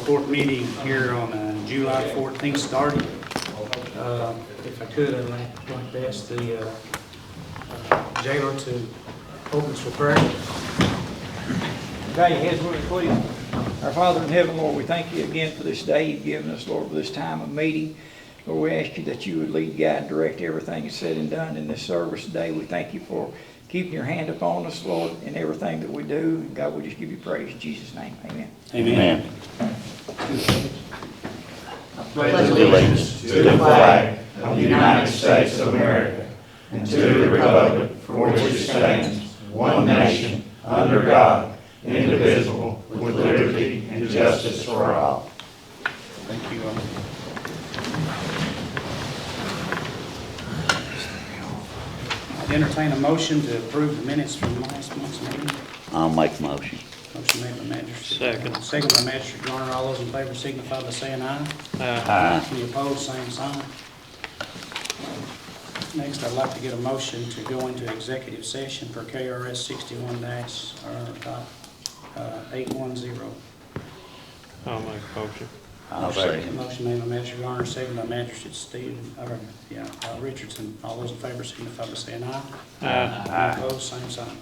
court meeting here on July 14th started. If I could, I'd like to ask the jailer to open us with prayer. Bow your heads with me, please. Our Father in heaven, Lord, we thank you again for this day you've given us, Lord, for this time of meeting. Lord, we ask you that you would lead, guide, and direct everything that's said and done in this service today. We thank you for keeping your hand upon us, Lord, in everything that we do. And God, we just give you praise in Jesus' name. Amen. Amen. Pledge allegiance to the flag of the United States of America and to the republic for which it stands, one nation, under God, indivisible, with liberty and justice for all. Thank you. I'd entertain a motion to approve the minutes from last month's meeting. I'll make a motion. Motion made by Magistrate. Second. Second by Magistrate Garner. All those in favor signify by saying aye. Aye. Any opposed, same sign. Next, I'd like to get a motion to go into executive session for KRS 61-810. I'll make a motion. I'll second. Motion made by Magistrate Garner, second by Magistrate Richardson. All those in favor signify by saying aye. Aye. Any opposed, same sign.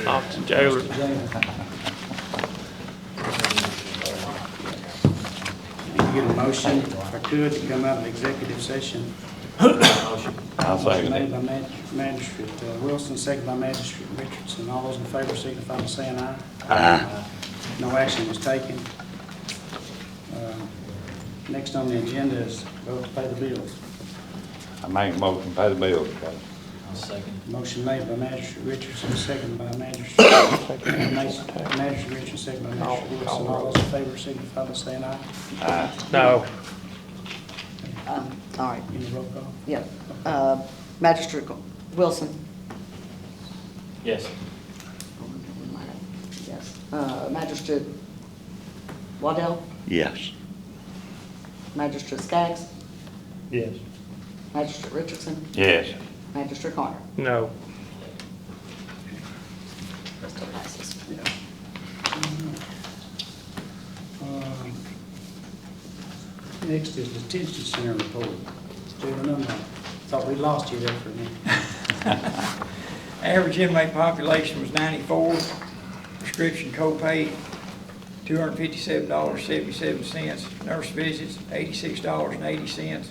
Off to jailer. Get a motion, if I could, to come out of executive session. I'll second Made it. by Magistrate Wilson, second by Magistrate Richardson. All those in favor signify by saying aye. Aye. No action was taken. Next on the agenda is vote to pay the bills. I make a motion to pay the bills, Judge. Motion made by Magistrate Richardson, second by Magistrate Richardson, second by Magistrate Wilson. All those in favor signify by saying aye. Aye. No. All right, Any roll call? yeah. Magistrate Wilson? Yes. Yes. Magistrate Waddell? Yes. Magistrate Skaggs? Yes. Magistrate Richardson? Yes. Magistrate Carter? No. Still passes. Next is detention center report. Gentlemen, I thought we lost you there for a minute. Average inmate population was 94. Prescription copay, $257.77. Nurse visits, $86.80.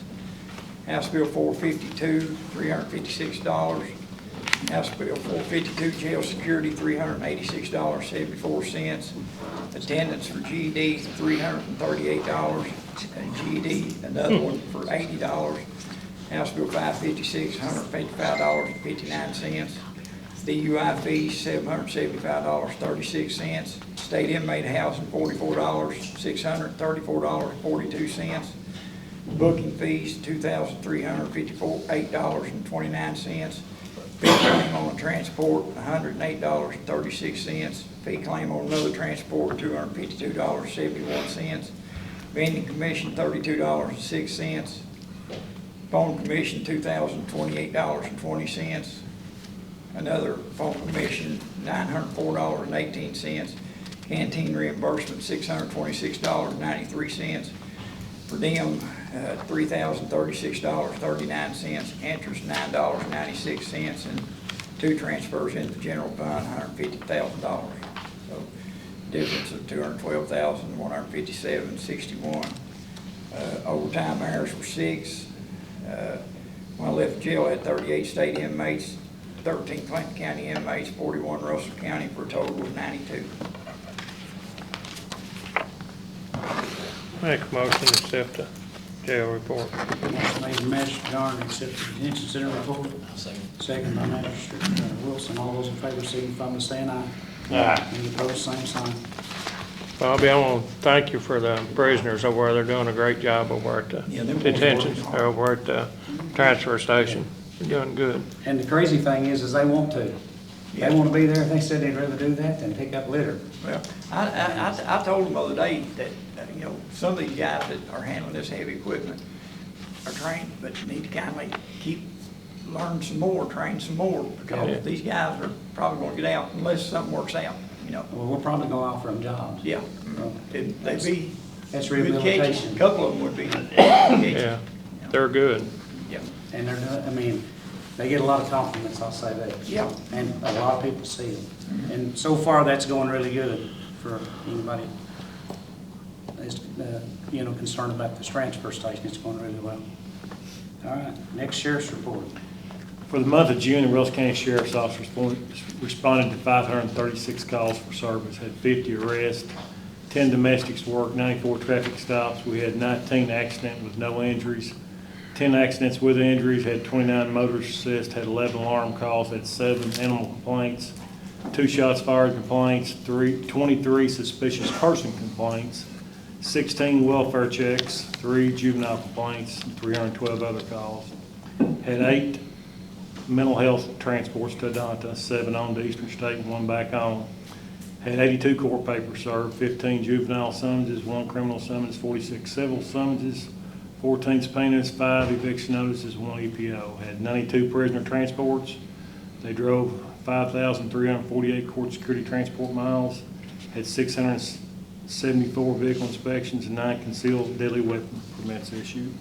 House Bill 452, $356. House Bill 452, jail security, $386.74. Attendance for GED, $338. And GED, another one for $80. House Bill 556, $155.59. DUI fees, $775.36. State inmate housing, $44, $634.42. Booking fees, $2,358.29. Fee claim on a transport, $108.36. Fee claim on another transport, $252.71. Vending commission, $32.06. Phone commission, $2,028.20. Another phone commission, $904.18. Canteen reimbursement, $626.93. Per diem, $3,036.39. Interest, $9.96. And two transfers into the general fund, $150,000. So difference of $212,157.61. Overtime hours were 6. When I left jail, I had 38 state inmates, 13 Clinton County inmates, 41 Russell County, for a total of 92. Make a motion to accept the jail report. Motion made by Magistrate Garner to accept the detention center report. Second by Magistrate Wilson. All those in favor signify by saying aye. Aye. Any opposed, same sign. Bobby, I want to thank you for the prisoners over there. They're doing a great job over at the Yeah, them boys detention, working hard. over at the transfer station. They're doing good. And the crazy thing is they want to. They wanna be there, they said they'd rather do that than pick up litter. Well, I told them the other day that, you know, some of these guys that are handling this heavy equipment are trained, but need to kindly learn some more, train some more, Yeah. because these guys are probably gonna get out unless something works out, you know. Well, we're probably gonna offer them jobs. Yeah, they'd be That's good catches. rehabilitation. A couple of them would be good Yeah, catches. they're good. Yeah. And they're, I mean, they get a lot of compliments, I'll say that. Yeah. And a lot of people see them. And so far, that's going really good for anybody that's, you know, concerned about this transfer station. It's going really well. All right, next sheriff's report. For the month of June, the Russell County Sheriff's Office responded to 536 calls for service, had 50 arrests, 10 domestics work, 94 traffic stops. We had 19 accidents with no injuries, 10 accidents with injuries, had 29 motorist assist, had 11 alarm calls, had 7 animal complaints, 2 shots fired complaints, 23 suspicious person complaints, 16 welfare checks, 3 juvenile complaints, and 312 other calls. Had 8 mental health transports to Adonta, 7 on to Eastern State and 1 back on. Had 82 court papers served, 15 juvenile summonses, 1 criminal summons, 46 civil summonses, 14 subpoenas, 5 eviction notices, 1 EPO. Had 92 prisoner transports. They drove 5,348 court security transport miles. Had 674 vehicle inspections and 9 concealed deadly weapon permits issued.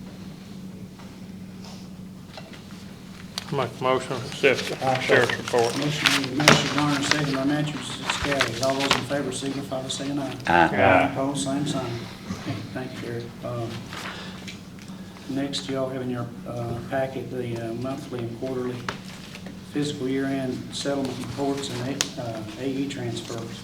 Make a motion, accept the sheriff's report. Motion made by Magistrate Garner, second by Magistrate Skaggs. All those in favor signify by saying aye. Aye. Opposed, same sign. Okay, thank you, Eric. Next, y'all have in your packet the monthly and quarterly fiscal year-end settlement reports and AE transfers.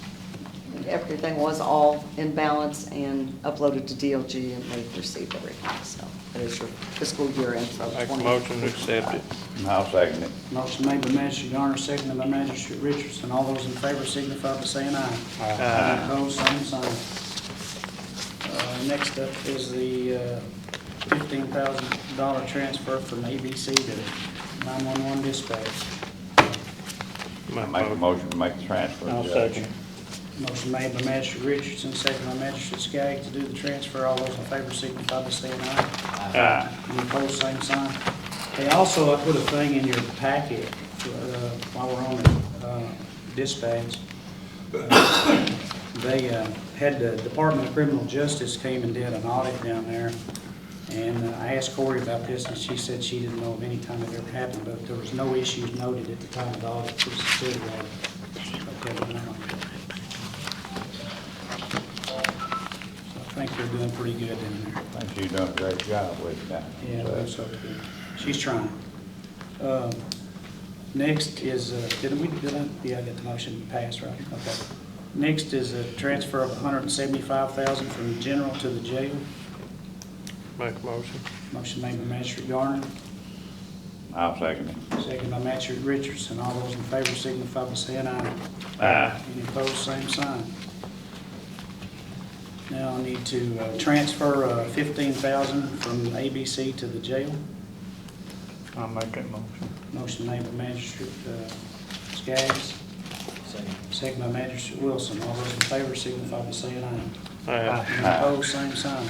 Everything was all in balance and uploaded to DLG, and they've received everything, so that is your fiscal year end for Make a 20. motion to accept it. I'll second it. Motion made by Magistrate Garner, seconded by Magistrate Richardson. All those in favor signify by saying aye. Aye. Opposed, same sign. Next up is the $15,000 transfer from ABC to 911 dispatch. I make a motion to make the transfer. I'll Judge. second. Motion made by Magistrate Richardson, seconded by Magistrate Skaggs to do the transfer. All those in favor signify by saying aye. Aye. Any opposed, same sign. Hey, also, I put a thing in your packet while we're on the dispatch. They had the Department of Criminal Justice came and did an audit down there. And I asked Corey about this, and she said she didn't know of any time it ever happened, but there was no issues noted at the time of the audit. It was a city audit. Okay, now. I think they're doing pretty good in there. I think you've done a great job with it. Yeah, I think so too. She's trying. Next is, yeah, I got the motion passed, right? Okay. Next is a transfer of $175,000 from the general to the jail. Make a motion. Motion made by Magistrate Garner, I'll second it. second by Magistrate Richardson. All those in favor signify by saying aye. Aye. Any opposed, same sign. Now I need to transfer $15,000 from ABC to the jail. I'll make that motion. Motion made by Magistrate Skaggs. Second by Magistrate Wilson. All those in favor signify by saying aye. Aye. Any opposed, same sign.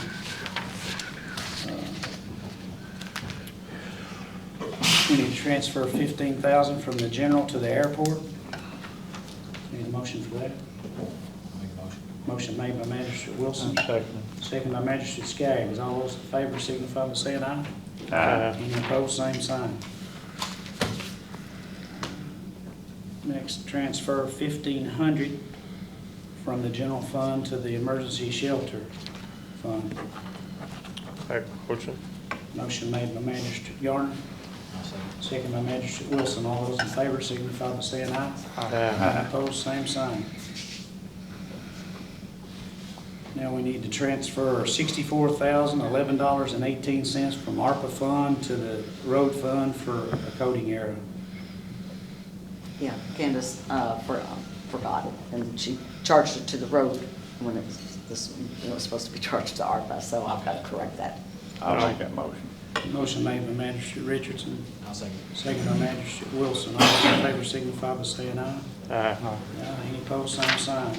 We need to transfer $15,000 from the general to the airport. Need a motion for that? Motion made by Magistrate Wilson, Second. second by Magistrate Skaggs. All those in favor signify by saying aye. Aye. Any opposed, same sign. Next, transfer $1,500 from the general fund to the emergency shelter fund. Make a motion. Motion made by Magistrate Garner, second by Magistrate Wilson. All those in favor signify by saying aye. Aye. Any opposed, same sign. Now we need to transfer $64,011.18 from ARPA fund to the road fund for a coating error. Yeah, Candace forgot it, and she charged it to the road when it was supposed to be charged to ARPA, so I've got to correct that. I'll make that motion. Motion made by Magistrate Richardson. I'll second. Second by Magistrate Wilson. All those in favor signify by saying aye. Aye. Any opposed, same sign.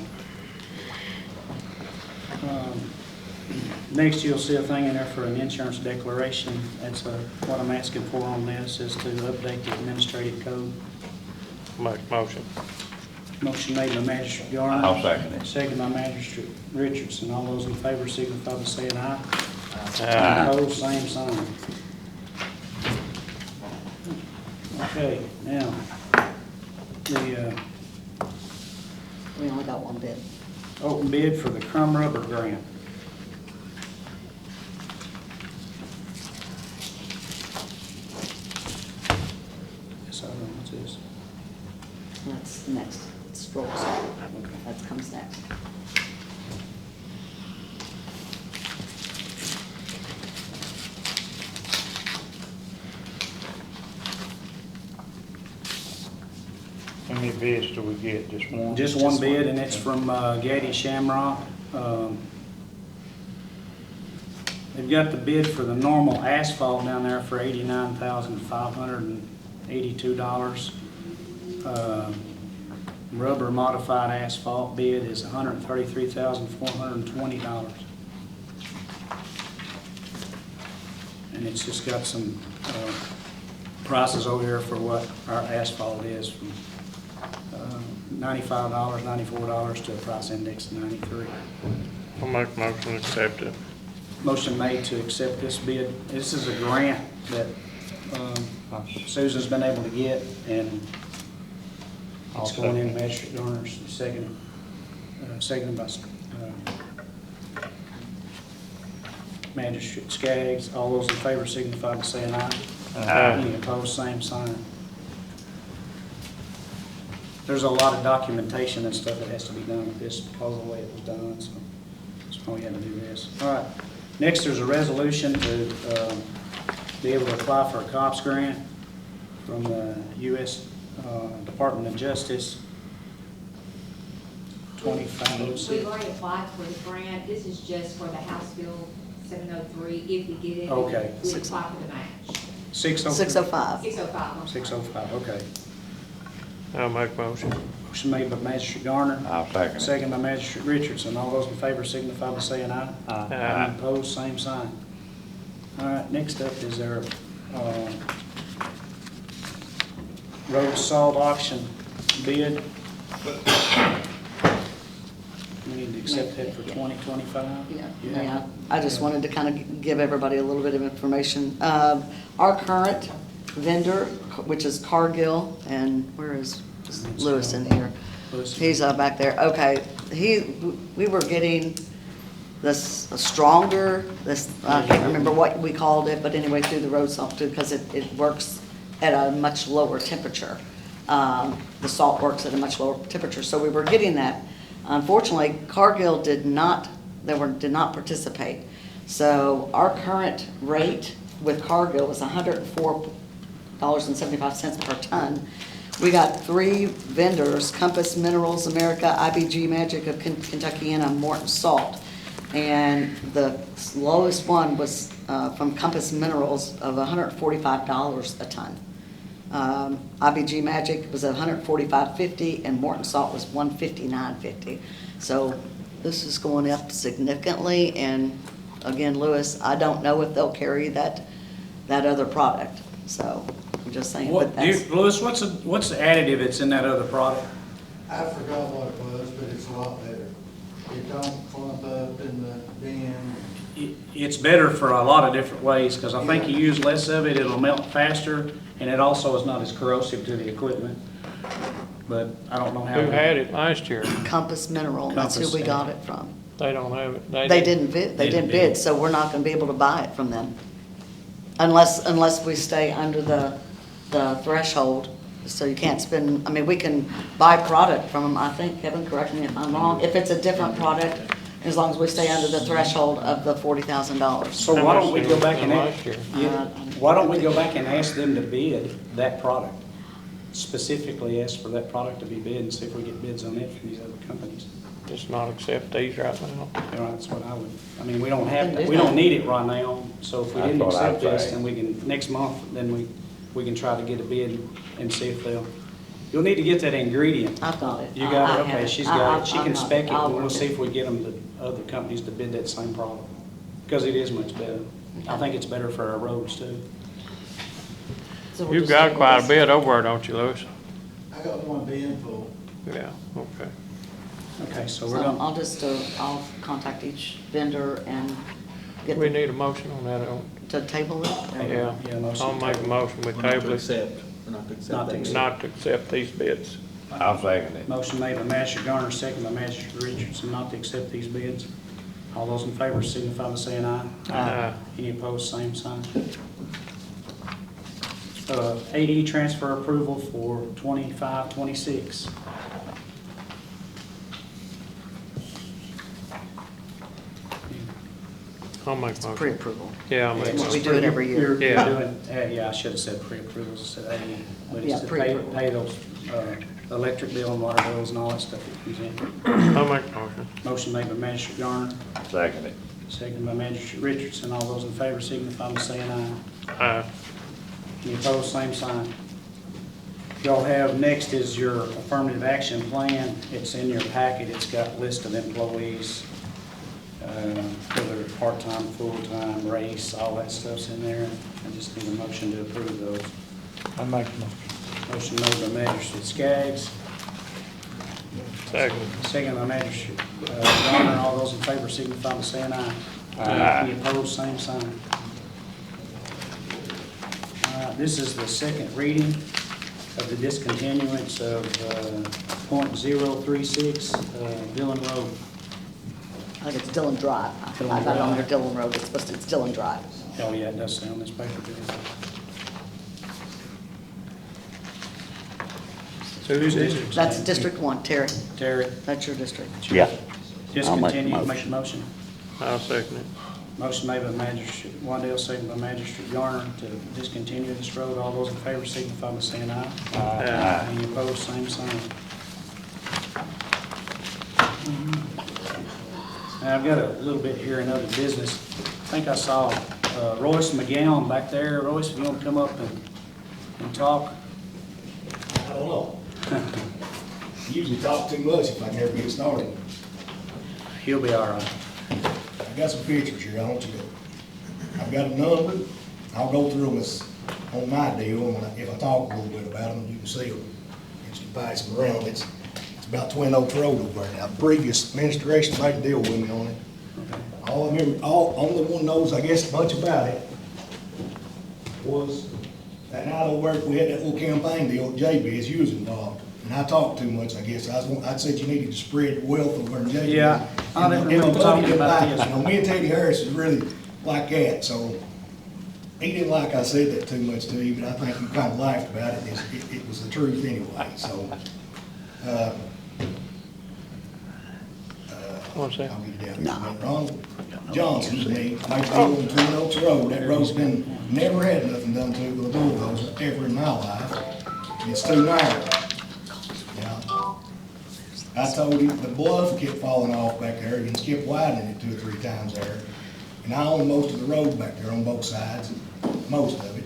Next, you'll see a thing in there for an insurance declaration. That's what I'm asking for on this, is to update the administrative code. Make motion. Motion made by Magistrate Garner. I'll second it. Second by Magistrate Richardson. All those in favor signify by saying aye. Aye. Opposed, same sign. Okay, now, We only got one bid. open bid for the crumb rubber grant. Yes, I don't know what's this. That's next. Scrolls. That comes next. How many bids do we get? Just one? Just one bid, and it's from Gaddy Shamrock. They've got the bid for the normal asphalt down there for $89,582. Rubber modified asphalt bid is $133,420. And it's just got some prices over here for what our asphalt is, from $95, $94 to a price index of 93. I'll make motion to accept it. Motion made to accept this bid. This is a grant that Susan's been able to get, and it's going in Magistrate Garner's seconded by Magistrate Skaggs. All those in favor signify by saying aye. Aye. Any opposed, same sign. There's a lot of documentation and stuff that has to be done with this because of the way it was done, so that's why we had to do this. All right. Next, there's a resolution to be able to apply for a COPS grant from the U.S. Department of Justice. We've already applied for the grant. This is just for the House Bill 703. If we get it, Okay. we apply for the match. 605. 605. 605, okay. I'll make motion. Motion made by Magistrate Garner. I'll second it. Second by Magistrate Richardson. All those in favor signify by saying aye. Aye. Any opposed, same sign. All right, next up is our road salt auction bid. We need to accept that for 2025? Yeah, I just wanted to kind of give everybody a little bit of information. Our current vendor, which is Cargill, and where is Lewis in here? Lewis. He's back there. Okay, we were getting this stronger, I can't remember what we called it, but anyway, through the road salt too, because it works at a much lower temperature. The salt works at a much lower temperature, so we were getting that. Unfortunately, Cargill did not participate. So our current rate with Cargill is $104.75 per ton. We got three vendors: Compass Minerals America, IBG Magic of Kentucky, and Morton Salt. And the lowest one was from Compass Minerals of $145 a ton. IBG Magic was $145.50, and Morton Salt was $159.50. So this is going up significantly, and again, Lewis, I don't know if they'll carry that other product. So I'm just saying. But that's, Lewis, what's the additive that's in that other product? I forgot what it was, but it's a lot better. It don't clump up in the bin. It's better for a lot of different ways, because I think you use less of it, it'll melt faster, and it also is not as corrosive to the equipment. But I don't know how. Who had it last year? Compass Mineral, that's who we got it from. They don't have it. They didn't bid, so we're not gonna be able to buy it from them. Unless we stay under the threshold, so you can't spend, I mean, we can buy product from them, I think, Kevin, correct me if I'm wrong, if it's a different product, as long as we stay under the threshold of the $40,000. So why don't we go back and Last year. why don't we go back and ask them to bid that product? Specifically ask for that product to be bid and see if we get bids on it from these other companies. just not accept these right now. You know, that's what I would, I mean, we don't have, we don't need it right now, so if we didn't That's what I'd accept this, say. then we can, next month, then we can try to get a bid and see if they'll, you'll need to get that ingredient. I've got it. You got I it, have okay, she's got it, she can spec it, I'll and we'll work see it. if we get them, the other companies to bid that same product, because it is much better. I think it's better for our roads too. So we'll You've just got table quite a this. bit over there, don't you, Lewis? I got one bin full. Yeah, okay. Okay, so So we're gonna, I'll just, I'll contact each vendor and get We them need a motion on that, don't to table it. Yeah, Yeah, motion I'll to make a table. motion with We're not to table it, accept, we're not to accept Not to that. accept. not to accept these bids. I'll second it. motion made by Magistrate Garner, second by Magistrate Richardson, not to accept these bids. All those in favor signify by saying aye. Aye. Any opposed, same sign. 8E transfer approval for 25-26. I'll make a motion. Pre-approval. Yeah, I'll make a Well, motion. we do it every year. You're Yeah. doing, yeah, I should have said pre-approval, instead of 8E. But Yeah, it's to pre-approval. pay those electric bill and water bills and all that stuff that comes in. I'll make a motion. Motion made by Magistrate Garner, Second it. second by Magistrate Richardson. All those in favor signify by saying aye. Any opposed, same sign. Y'all have, next is your affirmative action plan. It's in your packet. It's got a list of employees, whether part-time, full-time, race, all that stuff's in there. I just need a motion to approve those. I make the motion. Motion made by Magistrate Skaggs, Second. second by Magistrate Garner. All those in favor signify by saying aye. Aye. Any opposed, same sign. This is the second reading of the discontinuance of .036 Dillon Road. I think it's Dillon Drive. I got it on there, Dillon Road, it's supposed to, it's Dillon Drive. Oh, yeah, it does say on this paper, doesn't it? Who is it? That's District 1, Terry, Terry, that's your district. Yeah. I'll make the discontinue, motion. make the motion. I'll second it. Motion made by Magistrate Wandale, second by Magistrate Garner to discontinue this road. All those in favor signify by saying aye. Aye. Any opposed, same sign. Now, I've got a little bit here in other business. I think I saw Royce McGowan back there. Royce, if you want to come up and talk? I don't know. Usually talk too much if I never get started. He'll be all right. I got some pictures here, I want you to, I've got them numbered. I'll go through them as, on my deal, and if I talk a little bit about them, you can see them. Just to pass them around, it's about Twin Oaks Road over there. Now, previous administration made a deal with me on it. All I remember, only one knows, I guess, much about it was that night over there, we had that little campaign deal with JB, you was involved. And I talked too much, I guess. I said you needed to spread the wealth over in JB. Yeah, I didn't remember Everybody talking didn't about like it. this. You know, me and Teddy Harris is really like that, so he didn't like I said that too much to him, but I think he kind of laughed about it. It was the truth anyway, so. One second. I'll get it down. Ron Johnson's name, made the deal on Twin Oaks Road. That road's been, never had nothing done to it with a bulldozer ever in my life. And it's too narrow. Now, I told him the bluff kept falling off back there, and he kept widening it 2 or 3 times there. And I own most of the road back there on both sides, most of it,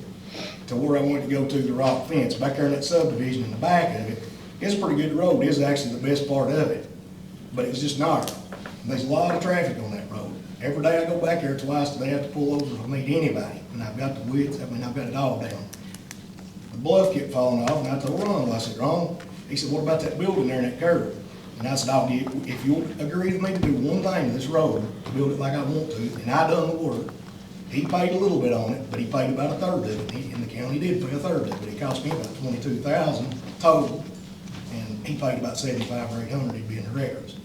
to where I wanted to go to the rock fence. Back there in that subdivision in the back of it, it's a pretty good road. It's actually the best part of it, but it was just narrow. And there's a lot of traffic on that road. Every day I go back there twice, they have to pull over to meet anybody, and I've got the width, I've got it all down. The bluff kept falling off, and I told Ron, I said, Ron, he said, what about that building there in that curve? And I said, if you'll agree with me to do one thing to this road, to build it like I want to, and I done the work, he paid a little bit on it, but he paid about 1/3 of it, and the county did pay 1/3 of it, but it cost me about $22,000 total, and he paid about $75 or $800, he'd be in the records,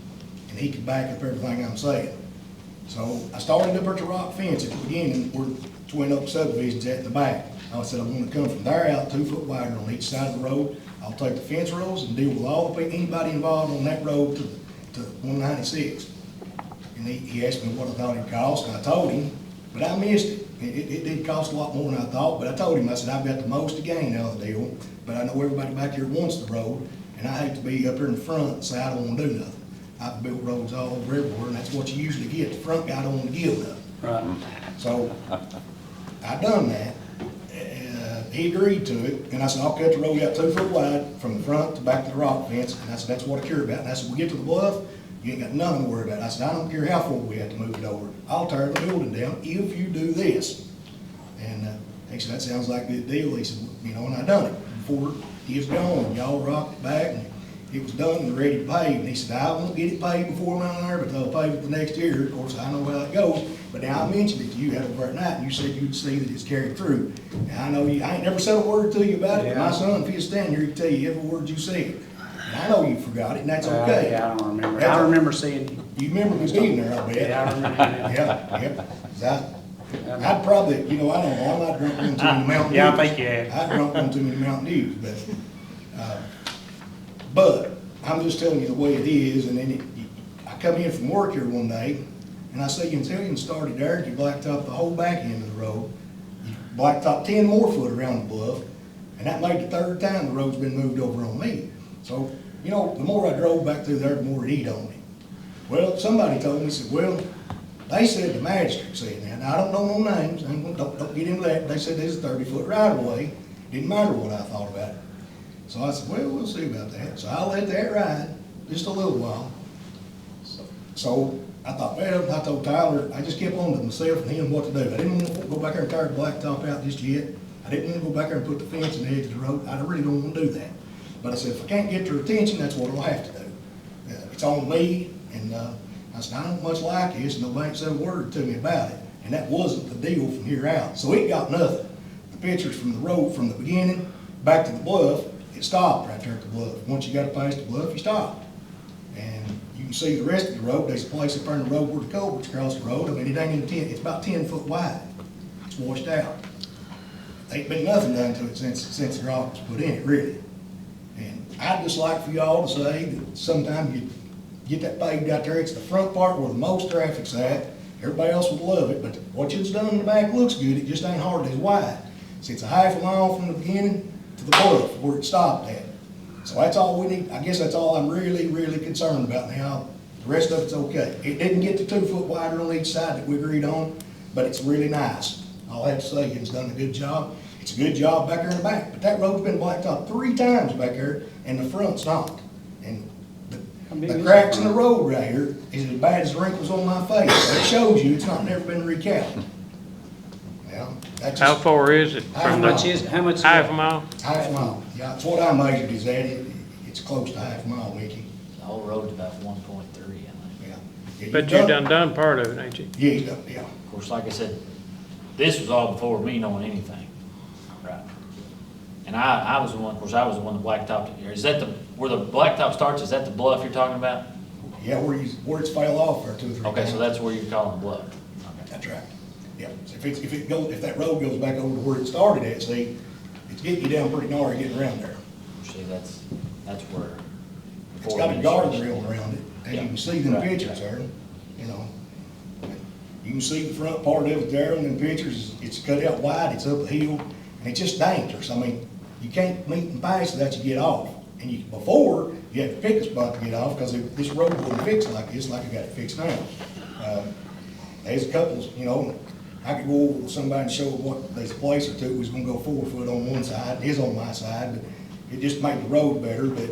and he could back up everything I'm saying. So I started up at the rock fence at the beginning, where Twin Oaks subdivision's at the back. I said, I'm gonna come from there out 2 foot wider on each side of the road. I'll take the fence rows and deal with all the people, anybody involved on that road to 196. And he asked me what I thought it cost, and I told him, but I missed it. It did cost a lot more than I thought, but I told him, I said, I've got the most to gain out of the deal, but I know everybody back here wants the road, and I hate to be up here in the front and say I don't wanna do nothing. I've built roads all over everywhere, and that's what you usually get. The front guy don't want to give nothing. Right. So I done that. He agreed to it, and I said, I'll cut the road out 2 foot wide from the front to back to the rock fence. And I said, that's what I care about. And I said, we get to the bluff, you ain't got nothing to worry about. I said, I don't care how far we have to move it over. I'll tear the building down if you do this. And he said, that sounds like a good deal. He said, you know, and I done it. Before he was gone, y'all rocked it back, and it was done and ready to pave. And he said, I won't get it paved before I'm out there, but they'll pave it the next year. Of course, I know how that goes. But now I mentioned it to you over at night, and you said you'd see that it's carried through. And I know I ain't never said a word to you about it, but my son, if he's standing here, he can tell you every word you said. And I know you forgot it, and that's okay. Yeah, I don't remember. I remember seeing you. You remember me being there, I bet. Yeah, I remember that. Yeah, yeah. I'd probably, you know, I don't know, I might drink one too many Mountain Dews. Yeah, I think you have. I drunk one too many Mountain Dews, but I'm just telling you the way it is. And then I come in from work here one day, and I see until you started there, you blacktop the whole back end of the road. You blacktop 10 more foot around the bluff, and that made the 3rd time the road's been moved over on me. So, you know, the more I drove back through there, the more it eat on me. Well, somebody told me, said, well, they said the magistrate said that. Now, I don't know no names, don't get into that. They said there's a 30-foot right of way. Didn't matter what I thought about it. So I said, well, we'll see about that. So I let that ride just a little while. So I thought, well, I told Tyler, I just kept on to myself and him what to do. I didn't want to go back there and tear the blacktop out just yet. I didn't want to go back there and put the fence in the edge of the road. I really don't want to do that. But I said, if I can't get their attention, that's what I'll have to do. It's on me, and I said, I don't much like this, and nobody said a word to me about it. And that wasn't the deal from here out. So it got nothing. The pictures from the road, from the beginning back to the bluff, it stopped right there at the bluff. Once you got past the bluff, you stopped. And you can see the rest of the road. There's a place up there in the road where the culverts cross the road. I mean, it ain't even 10, it's about 10 foot wide. It's washed out. Ain't been nothing done to it since the rock was put in it, really. And I'd just like for y'all to say that sometime you get that paved out there. It's the front part where the most traffic's at. Everybody else would love it, but what you've done in the back looks good. It just ain't hardly as wide. See, it's a half a mile from the beginning to the bluff where it stopped at. So that's all we need. I guess that's all I'm really, really concerned about now. The rest of it's okay. It didn't get to 2 foot wider on each side that we agreed on, but it's really nice. I'll have to say it's done a good job. It's a good job back there in the back, but that road's been blacktop 3 times back there, and the front's not. And the cracks in the road right here is as bad as the wrinkles on my face. So it shows you it's not never been recapped. Yeah, that's How just far is it How from much the, is, how much? half a mile? half a mile. Yeah, that's what I measured is at it. It's close to half a mile, Mickey. The whole road's about 1.3, I think. Yeah. Yeah, But you done part of it, ain't you? Yeah, you done, yeah. Of course, like I said, this was all before me knowing anything. Right. And I was the one, of course, I was the one that blacktopped it. Is that where the blacktop starts, is that the bluff you're talking about? Yeah, where it's fell off for 2 or 3 Okay, times. so that's where you're calling the bluff. That's right. Yeah, so if that road goes back over to where it started at, see, it's getting you down pretty gnarly getting around there. See, that's where. It's got a guardrail around it, and you Yeah. can see them Right, pictures there, you know. You can see the front part of it there on them pictures. It's cut out wide, it's up a hill, and it's just dangerous. I mean, you can't meet and pass without you get off. And before, you had to pick a spot to get off, because this road wasn't fixed like this, like I got it fixed now. There's a couple, you know, I could go over with somebody and show them what, there's a place or two was gonna go 4 foot on one side, his on my side, but it just made the road better, but,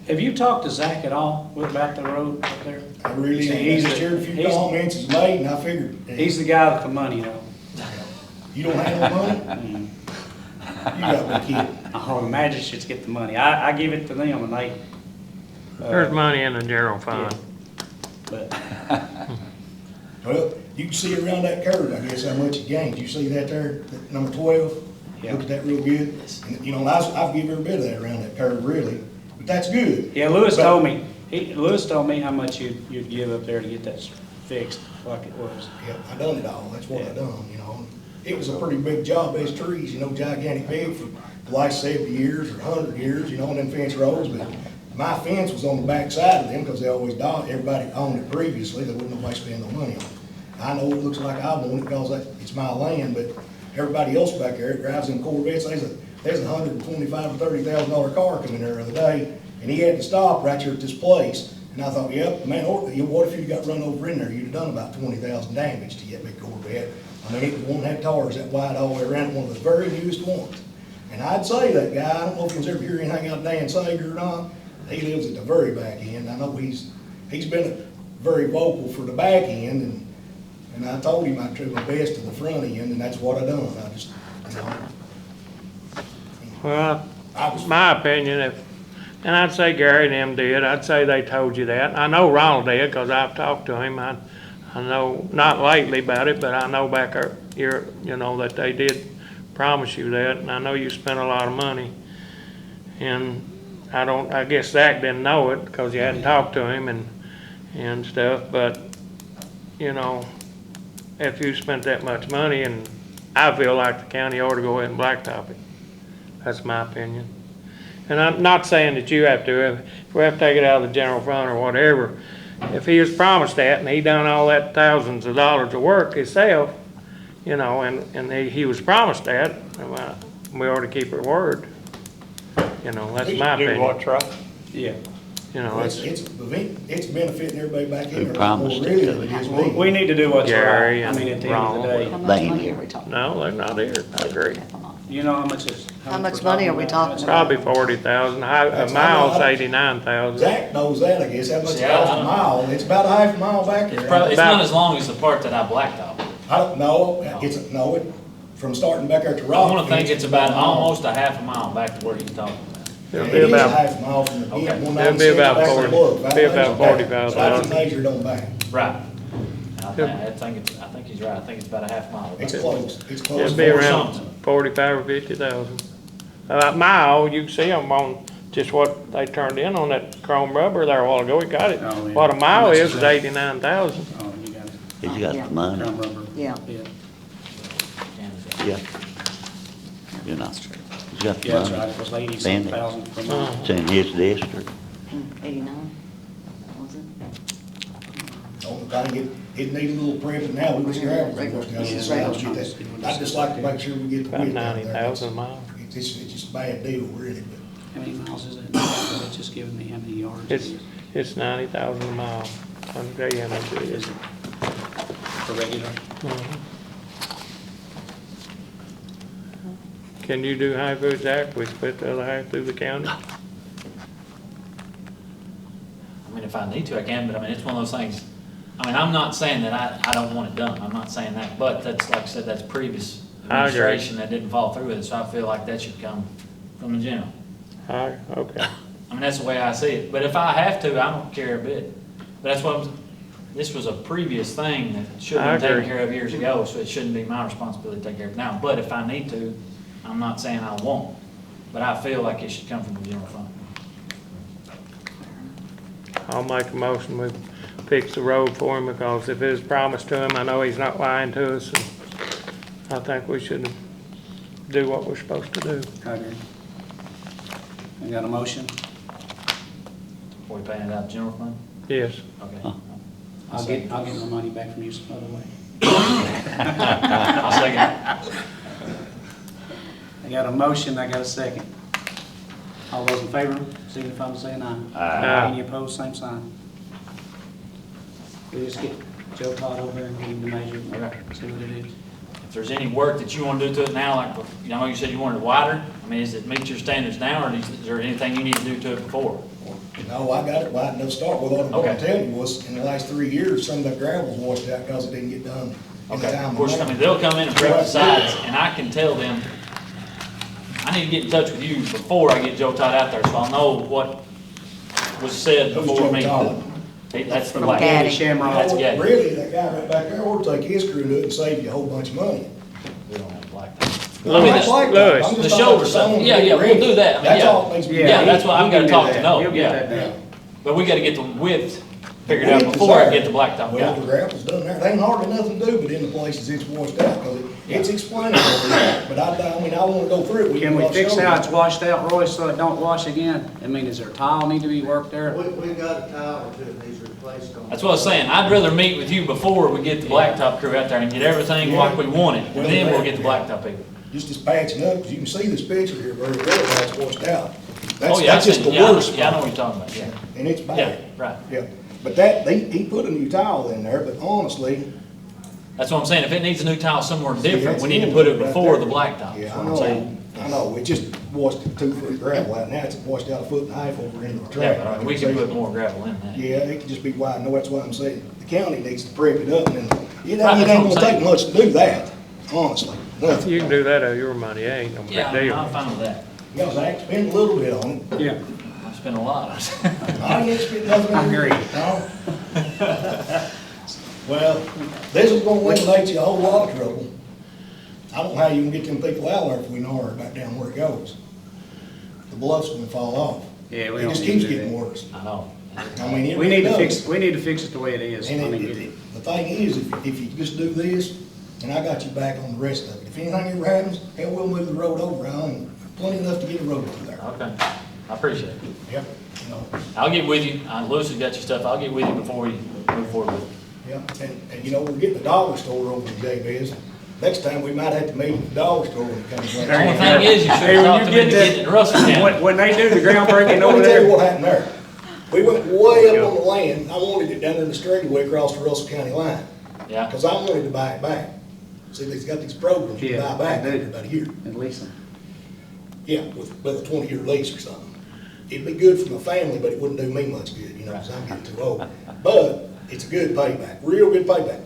Have you talked to Zach at all about the road up there? I really, See, I just heard a few comments is made, and I figured. He's the guy with the money, though. You don't have no money? You got me kidding. Oh, the magistrates get the money. I give it to them, and they. There's money in the general fund. But Well, you can see around that curve, I guess, how much it gains. You see that there, that number 12? Yeah. Look at that real good. And, you know, I've given every bit of that around that curve, really. But that's good. yeah, Lewis But- told me. Lewis told me how much you'd give up there to get that fixed, like it was. Yeah, I done it all. That's what I done, you know. It was a pretty big job. There's trees, you know, gigantic big for the last 70 years or 100 years, you know, on them fence rows. But my fence was on the back side of them because they always died. Everybody owned it previously. There wasn't nobody spending no money on it. I know it looks like I want it because it's my land, but everybody else back there drives in Corvettes. There's a $125,000 or $30,000 car coming there the other day, and he had to stop right here at this place. And I thought, yep, man, or, you know, what if you got run over in there? You'd have done about 20,000 damage to that big Corvette. I mean, it won't have tires that wide all the way around, one of the very newest ones. And I'd say that guy, I don't know if he's ever heard anything out of Dan Sager or not, he lives at the very back end. I know he's been very vocal for the back end, and I told him I'd try my best to the front end, and that's what I done. I just, you know. Well, I was, my opinion, and I'd say Gary and them did, I'd say they told you that. I know Ronald did, because I've talked to him. I know, not lately about it, but I know back here, you know, that they did promise you that, and I know you spent a lot of money. And I guess Zach didn't know it, because you hadn't talked to him and stuff, but, you know, if you spent that much money, and I feel like the county ought to go ahead and blacktop it. That's my opinion. And I'm not saying that you have to, if we have to take it out of the general fund or whatever, if he was promised that and he done all that thousands of dollars of work himself, you know, and he was promised that, we ought to keep our word. You know, that's my Do what, uh, Troy? Yeah. You know, it's benefiting everybody back in Who there. promised more it really to than them? just me. We need to do what's Gary right. I mean, at the end of the and day. How much Thank money you. are we talking? no, they're not here, I agree. You know how much is? How much money are we talking about? Probably 40,000, a mile's 89,000. Zach knows that, I guess, how much it See, I costs a don't- mile, it's about a half a mile back there. It's not as long as the part that I blacktop. I don't know, from starting back there to I Rock. wanna think it's about almost a half a mile back to where he's talking about. It'll It be is a about, half a mile from the Okay. end, It'll be about 40 be about 45,000. So I can measure it on back, Right. I think he's right, I think it's about a half mile. it's close, it's close. it'll be Or around something. 45 or 50,000. A mile, you can see them on just what they turned in on that chrome rubber there a while ago, we got it. Oh, yeah. What a How mile much is is that? 89,000. Oh, you got it. He's got the money. Crown rubber. Yeah. Yeah. Yeah. You know, he's got the Yeah, that's right. money. It was 80 Spend it. thousand per month. It's in his district. 89, was it? Only thing, it needs a little prepping now, we was gravel. I'd just like to make sure we get the About width out there. 90,000 a mile. It's just a bad deal, really, but. How many miles is it? It's just giving me how many yards it It's, is. it's 90,000 a mile. I'm telling you, how much it is. For regular. Can you do half of Zach? We split the other half through the county? I mean, if I need to, I can, but I mean, it's one of those things, I mean, I'm not saying that I don't want it done, I'm not saying that, but that's, like I said, that's previous I agree. administration that didn't follow through with it, so I feel like that should come from the general. Okay. I mean, that's the way I see it, but if I have to, I don't care a bit. But that's what, this was a previous thing that should have been I agree. taken care of years ago, so it shouldn't be my responsibility to take care of it now. But if I need to, I'm not saying I won't, but I feel like it should come from the general fund. I'll make a motion, we fix the road for him, because if it was promised to him, I know he's not lying to us, and I think we should do what we're supposed to do. I agree. I got a motion. Are we paying it out of general fund? Yes. Okay. I'll get my money back from you some other way. I'll second it. I got a motion, I got a second. All those in favor, signify by saying aye. Aye. Any opposed, same sign. We just get Joe Todd over there and get him to measure, see what it is. If there's any work that you want to do to it now, like, you know, you said you wanted it wider, I mean, does it meet your standards now, or is there anything you need to do to it before? No, I got it wide enough to start with. What I'm Okay. gonna tell you was, in the last 3 years, some of the gravel's washed out because it didn't get done in the Okay, time. of course, I mean, they'll come in and prep the sides, and I can tell them, I need to get in touch with you before I get Joe Todd out there, so I'll know what was said Who's before Joe me. Todd? That's the From black. Gaddy. Shamrock. That's Gaddy. Really, that guy right back there ought to take his crew to it and save you a whole bunch of money. We don't have black. Louis, I like that. Louis. I'm just The talking shoulder about stuff. someone Yeah, yeah, ready. we'll do that. I mean, That's yeah. all it needs to be. Yeah, that's what I'm he gonna can talk do to that. know, He'll get yeah. that done. But we gotta get the width figured out Width is before I there. get the blacktop Well, the down. gravel's done there. There ain't hardly nothing to do, but in the places it's washed out, because it's explanatory. But I mean, I wanna go through it with you. Can we I'll fix show you. how it's washed out, Roy, so it don't wash again? I mean, is there tile need to be worked there? We've got a tile or two that needs replaced on. That's what I was saying, I'd rather meet with you before we get the blacktop crew out there and get everything like we want it, and then we'll get the blacktop people. Just patching up, because you can see this picture here very well, how it's washed out. Oh, yeah, I've That's just seen the it. Yeah, worst yeah, I know part. what you're talking about, yeah. And it's Yeah, bad. right. Yeah, but that, he put a new tile in there, but honestly, That's what I'm saying, if it needs a new tile somewhere different, that's we need to it put it right before there. the blacktop, yeah, is I what I'm saying. know, it just washed 2 foot of gravel out, now it's washed out 1.5 foot over into the Yeah, track. but I mean, we can put more gravel in that. Yeah, it could just be wide, no, that's what I'm saying. The county needs to prep it up, and it Right, ain't that's what I'm gonna saying. take much to do that, honestly, nothing. You can do that out of your money, it ain't no big Yeah, deal. I'm fine with that. You know, Zach, spend a little bit on it. Yeah. I spent a lot. I ain't spent nothing on it. I agree. No. Well, this is gonna eliminate you a whole lot of trouble. I don't know how you can get them people out there if we know her back down where it goes. The bluff's gonna fall off. Yeah, we It don't just need to keeps do getting that. worse. I know. I mean, it We need really to does. fix it the way it is. I And mean, the thing is, if you just do this, and I got you back on the rest of it. If anything ever happens, hell, we'll move the road over. I own plenty enough to get a road through there. Okay, I appreciate it. Yep. You know, I'll get with you, Lewis has got your stuff, I'll get with you before we move forward with it. yeah, and you know, we're getting a dollar store over in Jabez. Next time, we might have to meet at the dollar store when it comes The around. only thing is, you should Hey, have when talked you them into get that- getting it in Russell County. when they do the groundbreaking Let over me tell you there, what happened there. We went way up on the land. I wanted it down there in the straightaway across the Russell County line, Yeah, because I wanted to buy it back. See, they've got these programs you Yeah, buy back they do. every about a year. at least. Yeah, with a 20-year lease or something. It'd be good for my family, but it wouldn't do me much good, you know, because I'm getting too old. But it's a good payback, real good payback.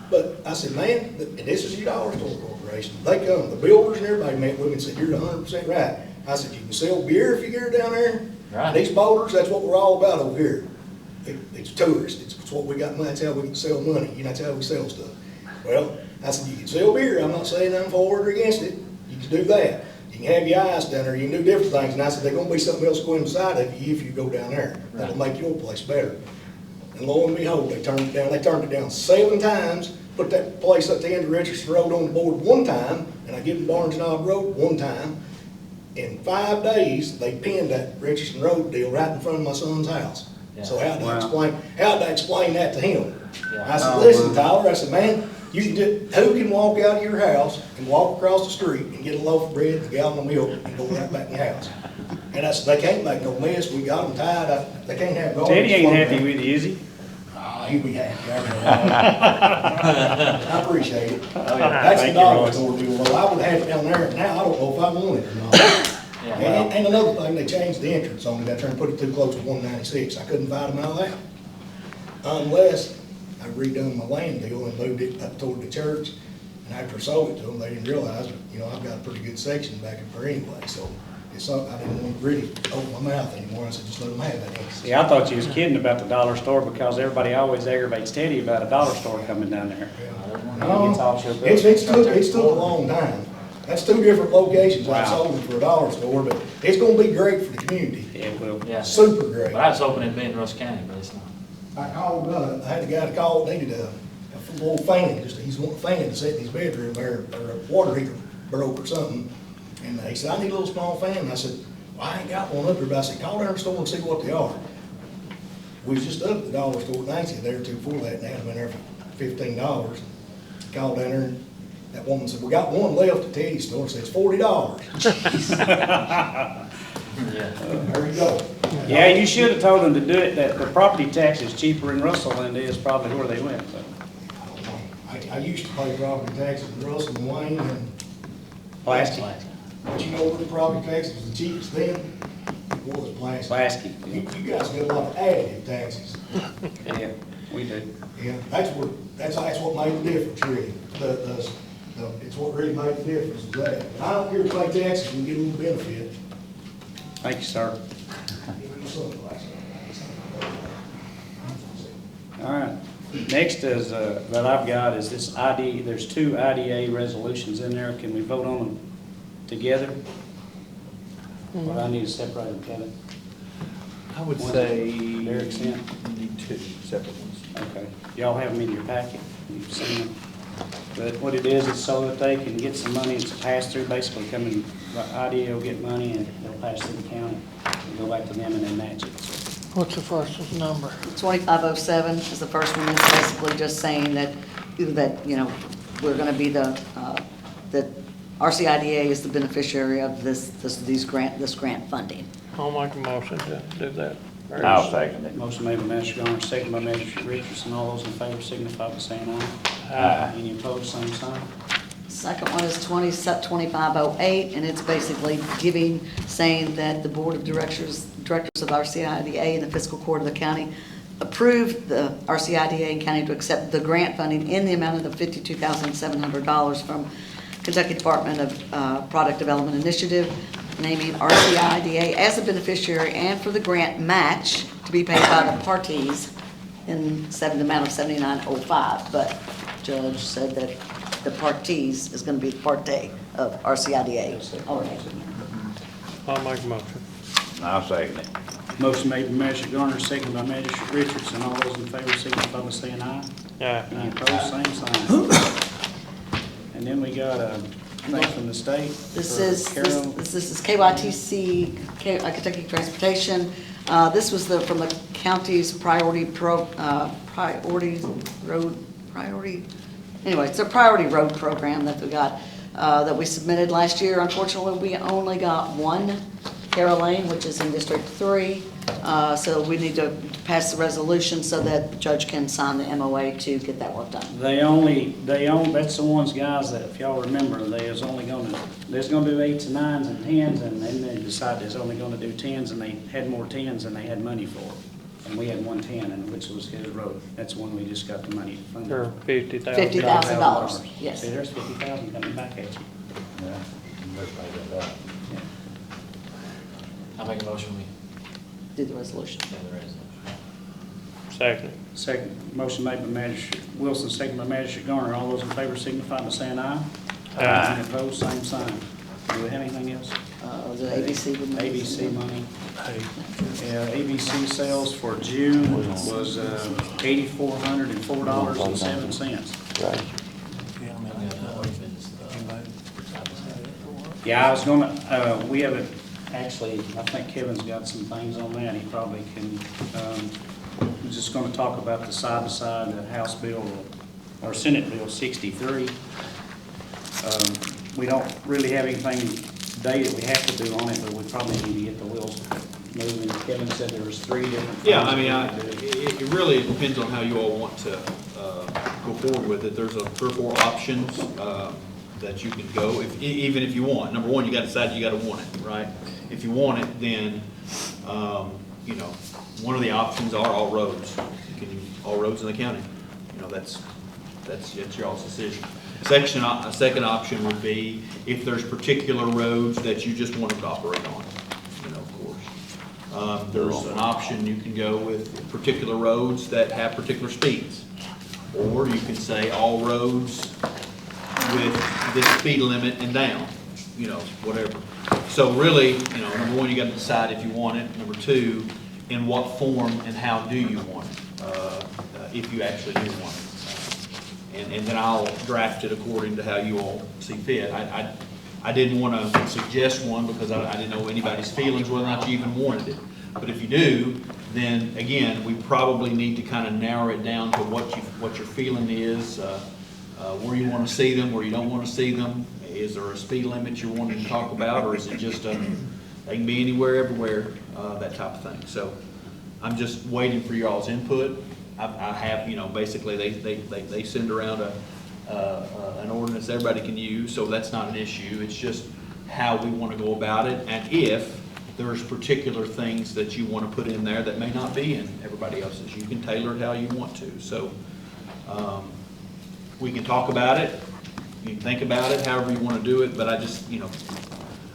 But I said, man, and this is your dollar store corporation. They come, the builders and everybody met with me and said, you're 100% right. I said, you can sell beer if you get her down there. Right. These boaters, that's what we're all about over here. It's tourists, it's what we got, that's how we can sell money, you know, that's how we sell stuff. Well, I said, you can sell beer, I'm not saying I'm for it or against it, you can do that. You can have your eyes down there, you can do different things, and I said, there's gonna be something else going inside of you if you go down there. That'll make your place better. And lo and behold, they turned it down 7 times, put that place up the end of Richardson Road on the board 1 time, and I give them Barnes Knob Road 1 time. In 5 days, they pinned that Richardson Road deal right in front of my son's house. So how'd I explain that to him? Yeah. I said, listen, Tyler, I said, man, you can who can walk out of your house and walk across the street and get a loaf of bread, a gallon of milk, and go right back in your house? And I said, they can't make no mess, we got them tied, they can't have garbage. Teddy ain't floating happy around. with you, is he? Ah, he'll be happy. I appreciate it. Oh, yeah. That's the Thank you, dollar Royce. store deal. Well, I would have had it down there, now I don't know if I want it or not. yeah, well, And another thing, they changed the entrance on me, I tried to put it too close to 196, I couldn't fight them out of that. Unless I redone my land deal and moved it up toward the church, and after I sold it to them, they didn't realize, you know, I've got a pretty good section back in there anyway, so it's something, I didn't want to really open my mouth anymore, I said, just let them have that. Yeah, I thought you was kidding about the dollar store because everybody always aggravates Teddy about a dollar store coming down there. No, It's all shook up. it's took a long time. That's 2 different locations I Wow. sold them for a dollar store, but it's gonna be great for the community. Yeah, well, yeah. Super great. But I was hoping it'd be in Russell County, but it's not. I called, I had a guy to call, needed a little fan, he's wanting a fan to sit in his bedroom there, or a water heater broke or something. And he said, I need a little small fan. And I said, well, I ain't got one up here, but I said, call down the store and see what they are. We was just up at the dollar store in Nancy there too before that, and they had been there for $15. Called down there, and that woman said, we got one left at Teddy's store, and said, it's $40. Yeah. There you go. yeah, you should have told them to do it, that the property tax is cheaper in Russell than it is probably where they went, but I used to pay property taxes in Russell and Wayne, and plastic, but you know where the property taxes was the cheapest then? It was plastic. plastic, You guys get a lot of additive taxes. yeah, we do. Yeah, that's what made the difference, really. It's what really made the difference is that. But I don't care to pay taxes and get a little benefit. Thank you, sir. All right, next is, that I've got is this there's 2 IDA resolutions in there, can we vote on them together? Well, I need to separate them, Kevin. I would One say Derek sent. you need 2 separate ones. Okay, y'all have them in your packet, you've seen them. But what it is so that they can get some money, it's a pass-through, basically coming, IDA will get money and they'll pass through the county, and go back to them and then match it. So, What's the first number? 2507 is the first one. It's basically just saying that, you know, we're going to be that RCIDA is the beneficiary of this grant funding. I'll make a motion to do that. I'll second it. Motion made by Magistrate Garner, second by Magistrate Richardson. All those in favor signify by saying aye. Aye. Any opposed, same sign. Second one is 2508, and it's basically giving, saying that the Board of Directors of RCIDA and the Fiscal Court of the county approved the RCIDA and county to accept the grant funding in the amount of the $52,700 from Kentucky Department of Product Development Initiative, naming RCIDA as a beneficiary and for the grant match to be paid by the parties in the amount of $79.05. But Judge said that the parties is going to be Part A of RCIDA. All right. I'll make a motion. I'll second it. Motion made by Magistrate Garner, second by Magistrate Richardson. All those in favor signify by saying aye. Aye. Any opposed, same sign. And then we got a thing from the state. This for is KYTC, Kentucky Transportation. This was from the county's anyway, it's a priority road program that we got, that we submitted last year. Unfortunately, we only got one, Carroll Lane, which is in District 3. So we need to pass the resolution so that the judge can sign the MOA to get that work done. That's the ones, guys, that if y'all remember, there's gonna do 8s and 9s and 10s, and then they decided there's only gonna do 10s, and they had more 10s than they had money for. And we had 1 10, and which was his road. That's the one we just got the money from. For $50,000. $50,000, yes. See, there's 50,000 coming back at you. I make a motion, we Do the resolution. do the resolution. Second. Second, motion made by Magistrate Wilson, second by Magistrate Garner. All those in favor signify by saying aye. Aye. Any opposed, same sign. Do we have anything else? The ABC would make. ABC money. Yeah, ABC sales for June was $8,404.07. Right. Yeah, I was gonna, we haven't, actually, I think Kevin's got some things on that. He probably can, we're just gonna talk about the side-by-side, the House Bill, or Senate Bill 63. We don't really have anything today that we have to do on it, but we probably need to get the wheels moving. Kevin said there was 3 different things. Yeah, I mean, that we could do. it really depends on how you all want to go forward with it. There's 3 or 4 options that you can go, even if you want. Number one, you got to decide you got to want it, right? If you want it, then, you know, one of the options are all roads. You can all roads in the county. You know, that's your all's decision. A second option would be if there's particular roads that you just want them to operate on, you know, of course. There's an option you can go with particular roads that have particular speeds. Or you can say all roads with this speed limit and down, you know, whatever. So really, you know, number one, you got to decide if you want it. Number two, in what form and how do you want it, if you actually do want it. And then I'll draft it according to how you all see fit. I didn't want to suggest one because I didn't know anybody's feelings, whether or not you even wanted it. But if you do, then again, we probably need to kind of narrow it down to what your feeling is, where you want to see them, where you don't want to see them. Is there a speed limit you're wanting to talk about, or is it just they can be anywhere, everywhere, that type of thing. So I'm just waiting for y'all's input. I have, you know, basically they send around an ordinance everybody can use, so that's not an issue. It's just how we want to go about it, and if there's particular things that you want to put in there that may not be in everybody else's, you can tailor it how you want to. So we can talk about it. You can think about it, however you want to do it, but I just, you know,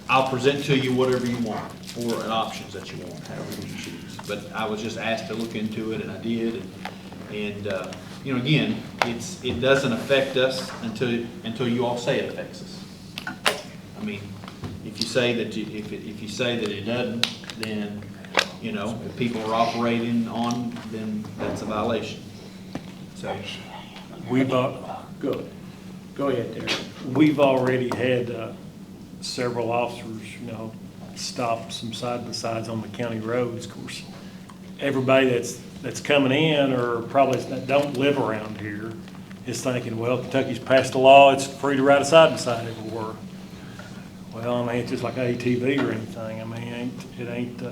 I'll present to you whatever you want, or options that you want, however you choose. But I was just asked to look into it, and I did. And you know, again, it doesn't affect us until you all say it affects us. I mean, if you say that if you say that it doesn't, then you know, if people are operating on, then that's a violation. So Go ahead, Derek. We've already had several officers, you know, stop some side-by-sides on the county roads. Of course, everybody that's coming in, or probably that don't live around here, is thinking, well, Kentucky's passed a law, it's free to ride a side-by-side everywhere. Well, I mean, it's just like ATV or anything. I mean, it ain't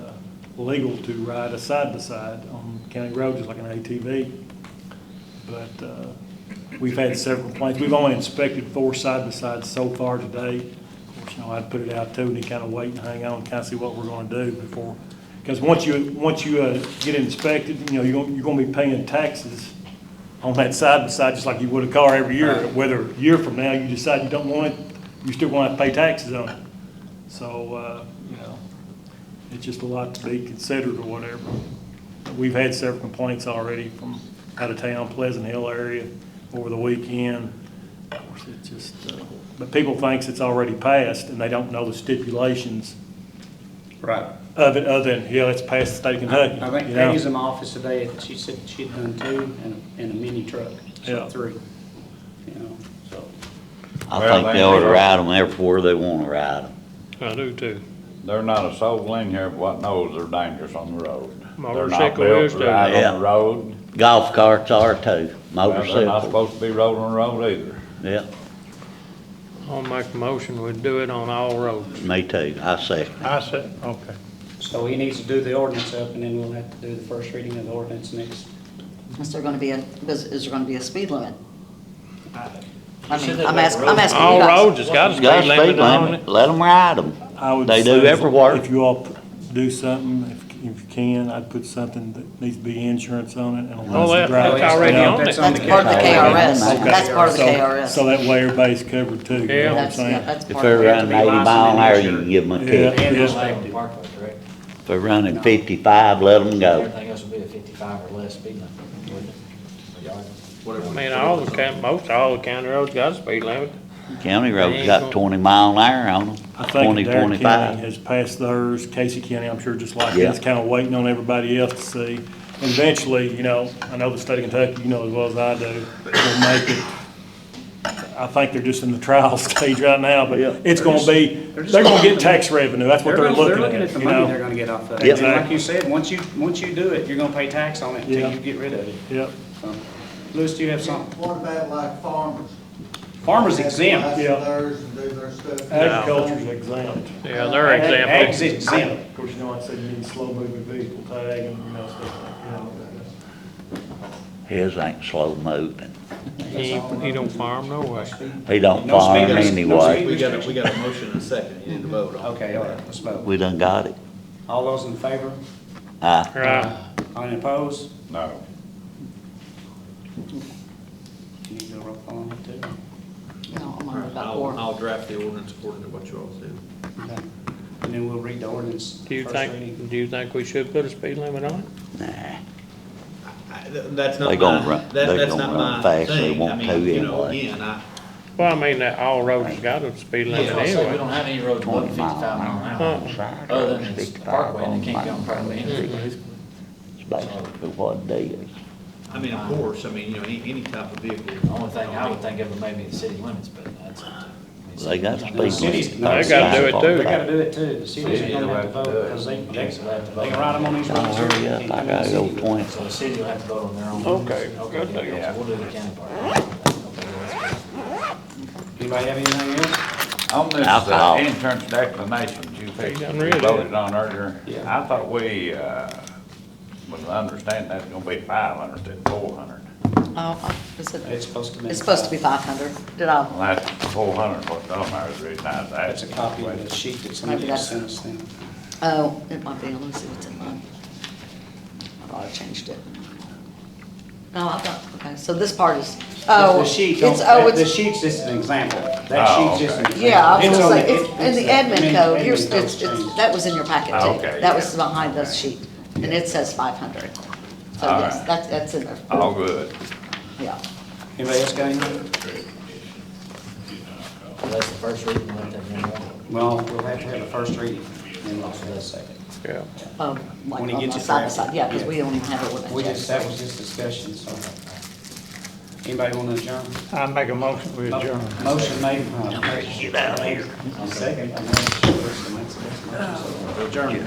legal to ride a side-by-side on county road just like an ATV. But we've had several complaints. We've only inspected 4 side-by-sides so far today. Of course, you know, I'd put it out too, and you kind of wait and hang on, kind of see what we're gonna do before. Because once you get inspected, you know, you're gonna be paying taxes on that side-by-side just like you would a car every year. Whether a year from now you decide you don't want it, you still gonna have to pay taxes on it. So, you know, it's just a lot to be considered or whatever. We've had several complaints already from out of town, Pleasant Hill area over the weekend. Of course, it's just, but people thinks it's already passed and they don't know the stipulations Right. of it other than, yeah, it's passed the state of Kentucky. I think you know? Patty's in my office today, she said she'd done 2 and a mini truck, so Yeah. 3. You know, so. I Well, think they they ought to are. ride them everywhere they wanna ride them. I do too. There's not a soul in here what knows they're dangerous on the road. They're not Motorcycle built is to too. ride Yeah. on the road. Golf carts are too, Well, they're not motorcycles, supposed to be rolling on the road either. yeah, I'll make a motion, we do it on all roads. me too, I second. I said, okay. So he needs to do the ordinance up, and then we'll have to do the first reading of the ordinance next. Is there gonna be is there gonna be a speed limit? I said mean, that I'm about asking roads. you All guys. roads has got a speed Got a speed limit on limit, it. let them ride them. I would They say do everywhere. If you all do something, if you can, I'd put something that needs to be insurance on it and a Oh, license driver. that's already you know? on it. That's on That's part of the KRS, Okay. that's part of the So- KRS. So that way everybody's covered too, you know Yeah. what I'm That's, yeah, saying? that's If part they're of it. running 80 mile an hour, you can give them a Yeah. ticket. And Yeah. inspected. Parkway, correct? If they're running 55, let them go. Everything else would be a 55 or less speed limit, wouldn't it? I mean, most all the county roads got a speed limit. County roads got 20 mile an hour on them, I think 20, Adair County 25. has passed theirs, Casey County, I'm sure just like Yeah. it's kind of waiting on everybody else to see. And eventually, you know, I know the state of Kentucky, you know as well as I do, will make it. I think they're just in the trial stage right now, but Yeah. it's gonna be, they're gonna get tax revenue, that's what they're looking at, the you money know? they're gonna get off of it. Yep. And like you said, once you do it, you're gonna pay tax on it Yeah. until you get rid of it. Yep, So, Louis, do you have something? What about like farmers? Farmers exempt. They Yeah. have to license theirs and do their stuff. agriculture's exempt. Yeah, they're exempt. Ag's exempt. Of course, you know, I said you need slow moving vehicle tag and, you know, stuff like His ain't slow moving. He don't farm no way. He don't No farm speed limit, no anyway. speed We got restriction. a motion and a second, you need to vote on it. Okay, all right, let's vote. We done got it. All those in favor? Right. Any opposed? No. You need to roll call on it too. No, I'm on about I'll, 4. I'll draft the ordinance according to what you all said. Okay. And then we'll read the ordinance. Do you first reading. think we should put a speed limit on it? Nah, That's They not gonna my, run- that, they that's gonna not run my fast, they thing. I want mean, to you know, anyway. again, Well, I mean, that all roads has got a speed Yeah, limit I say we anyway. don't have any roads above 20 mile 55 an mile an hour hour. on the side Other roads, than it's 55 parkway, and on they can't go on mine. parkway anyway. It's basically what it is. I mean, of course, I mean, you know, any type of vehicle. The only thing I would think of it may be the city limits, but that's. They got speed The cities- limits. no, They gotta do it too. They gotta do it too. The cities are gonna have to vote because they can ride them on these roads. Don't hurry up, Can't I come in gotta the go city. 20. So the city will have to vote on their own. Okay, good Okay, deal. so we'll do the county part. Okay, well, Anybody have anything else? On this Alcohol. insurance declination you He done we read it. voted on earlier, Yeah. I thought we, was understanding that's gonna be 500 instead of 400. Oh, is it? It's supposed to be. It's supposed to be 500. Did I? Well, that's 400, what's on there is the reason I was That's a asking. copy of the sheet that somebody Maybe that's- sent us then. Oh, it might be. Let me see what's in mine. I thought I changed it. No, I've got, okay, so this part is, oh, The sheet, it's, the sheet's just an example. That Oh, sheet's just an okay. example. yeah, I was It's gonna on say, the- it's in the it's admin code, here's, admin it's, code's changed. that was in your packet too. Okay, That yeah. was behind this sheet, and it says 500. So All yes, right. that's in there, All good. yeah. Anybody else got anything? So that's the first reading, we'll have to have one more. Well, we'll have to have a first reading, and we'll have a second. Yeah. Like When he on gets the it side by drafted. side, yeah, because Yeah. we don't even have it with We it just, yet. that was just discussion, so. Anybody want to adjourn? I make a motion, we adjourn. Motion made. Get out of here. Second. Adjourn.